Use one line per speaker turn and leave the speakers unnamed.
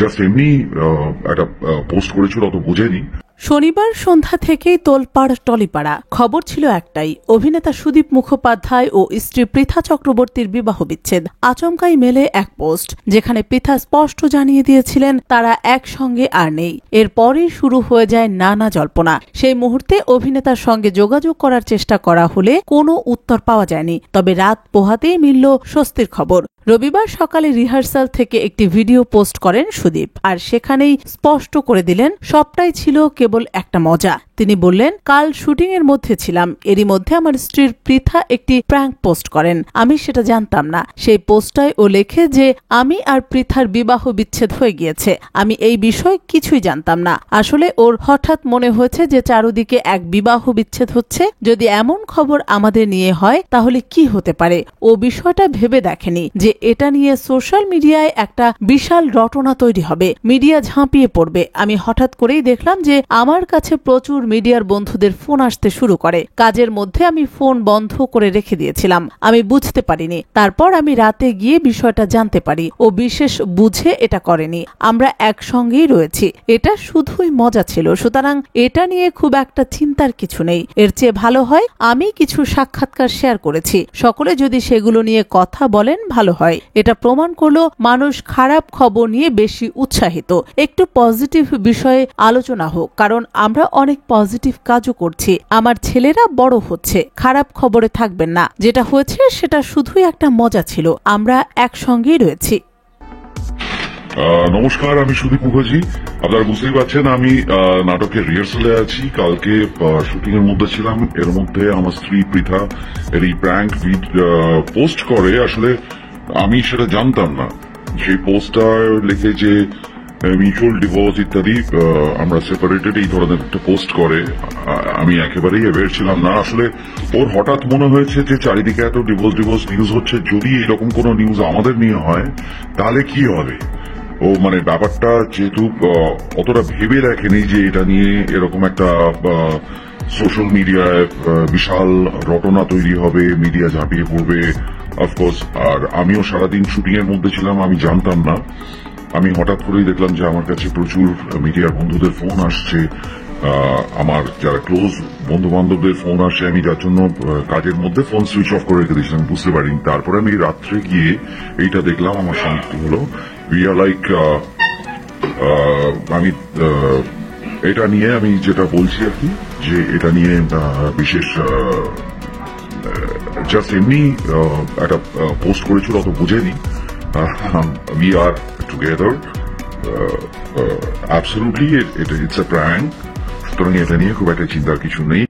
Just এমনি একটা post করেছিল, অত বোঝেনি।
শনিবার সন্ধ্যা থেকেই তোলপাড় টলিপাড়া। খবর ছিল একটাই, অভিনেতা সুদীপ মুখোপাধ্যায় ও স্ত্রী পৃথা চক্রবর্তীর বিবাহ বিচ্ছেদ। আচমকাই মেলে এক পোস্ট, যেখানে পৃথা স্পষ্ট জানিয়ে দিয়েছিলেন তারা একসঙ্গে আর নেই। এরপরই শুরু হয়ে যায় নানা জল্পনা। সেই মুহূর্তে অভিনেতার সঙ্গে যোগাযোগ করার চেষ্টা করা হলে কোনো উত্তর পাওয়া যায়নি। তবে রাত পোহাতেই মিলল স্বস্তির খবর। রবিবার সকালে রিহার্সাল থেকে একটি ভিডিও পোস্ট করেন সুদীপ, আর সেখানেই স্পষ্ট করে দিলেন সবটাই ছিল কেবল একটা মজা। তিনি বললেন, কাল শুটিং এর মধ্যে ছিলাম, এরই মধ্যে আমার স্ত্রীর পৃথা একটি প্র্যাঙ্ক পোস্ট করেন, আমি সেটা জানতাম না। সেই পোস্টটায় ও লেখে যে আমি আর পৃথার বিবাহ বিচ্ছেদ হয়ে গিয়েছে। আমি এই বিষয়ে কিছুই জানতাম না। আসলে ওর হঠাৎ মনে হয়েছে যে চারদিকে এক বিবাহ বিচ্ছেদ হচ্ছে, যদি এমন খবর আমাদের নিয়ে হয় তাহলে কি হতে পারে। ও বিষয়টা ভেবে দেখেনি যে এটা নিয়ে সোশ্যাল মিডিয়ায় একটা বিশাল রটনা তৈরি হবে, মিডিয়া ঝাঁপিয়ে পড়বে। আমি হঠাৎ করেই দেখলাম যে আমার কাছে প্রচুর মিডিয়ার বন্ধুদের ফোন আসতে শুরু করে। কাজের মধ্যে আমি ফোন বন্ধ করে রেখে দিয়েছিলাম, আমি বুঝতে পারিনি। তারপর আমি রাতে গিয়ে বিষয়টা জানতে পারি। ও বিশেষ বুঝে এটা করেনি, আমরা একসঙ্গেই রয়েছি। এটা শুধুই মজা ছিল, সুতরাং এটা নিয়ে খুব একটা চিন্তার কিছু নেই। এর চেয়ে ভালো হয় আমি কিছু সাক্ষাৎকার শেয়ার করেছি, সকলে যদি সেগুলো নিয়ে কথা বলেন ভালো হয়। এটা প্রমাণ করলো মানুষ খারাপ খবর নিয়ে বেশি উৎসাহিত। একটু পজিটিভ বিষয়ে আলোচনা হোক, কারণ আমরা অনেক পজিটিভ কাজও করছি। আমার ছেলেরা বড় হচ্ছে, খারাপ খবরে থাকবেন না। যেটা হয়েছে সেটা শুধুই একটা মজা ছিল, আমরা একসঙ্গেই রয়েছি।
নমস্কার, আমি সুদীপ মুখার্জি। আপনারা বুঝতেই পারছেন আমি নাটকের রিহার্সালে আছি। কালকে শুটিং এর মধ্যে ছিলাম। এর মধ্যে আমার স্ত্রী পৃথা এর এই প্র্যাঙ্ক পোস্ট করে। আসলে আমি সেটা জানতাম না। সেই পোস্টটা লিখে যে মিউচুয়াল ডিভোর্স ইত্যাদি, আমরা সেপারেটেড, এই ধরনের একটা পোস্ট করে। আমি একেবারেই অ্যাওয়্যার ছিলাম না। আসলে ওর হঠাৎ মনে হয়েছে যে চারিদিকে এত ডিভোর্স নিউজ হচ্ছে, যদি এরকম কোনো নিউজ আমাদের নিয়ে হয় তাহলে কি হবে। ও মানে ব্যাপারটা যেহেতু অতটা ভেবে দেখেনি যে এটা নিয়ে এরকম একটা সোশ্যাল মিডিয়ায় বিশাল রটনা তৈরি হবে, মিডিয়া ঝাঁপিয়ে পড়বে অফকোর্স। আর আমিও সারাদিন শুটিং এর মধ্যে ছিলাম, আমি জানতাম না। আমি হঠাৎ করেই দেখলাম যে আমার কাছে প্রচুর মিডিয়ার বন্ধুদের ফোন আসছে, আমার যারা ক্লোজ বন্ধু বান্ধবদের ফোন আসে। আমি যার জন্য কাজের মধ্যে ফোন সুইচ অফ করে রেখে দিয়েছিলাম, বুঝতে পারিনি। তারপরে আমি রাত্রে গিয়ে এইটা দেখলাম, আমার শান্তি হলো। উই আর লাইক, আমি এটা নিয়ে আমি যেটা বলছি আর কি, যে এটা নিয়ে বিশেষ জাস্ট এমনি একটা পোস্ট করেছিল, অত বোঝেনি। We are together. Absolutely, it's a prank. সুতরাং এটা নিয়ে খুব একটা চিন্তার কিছু নেই।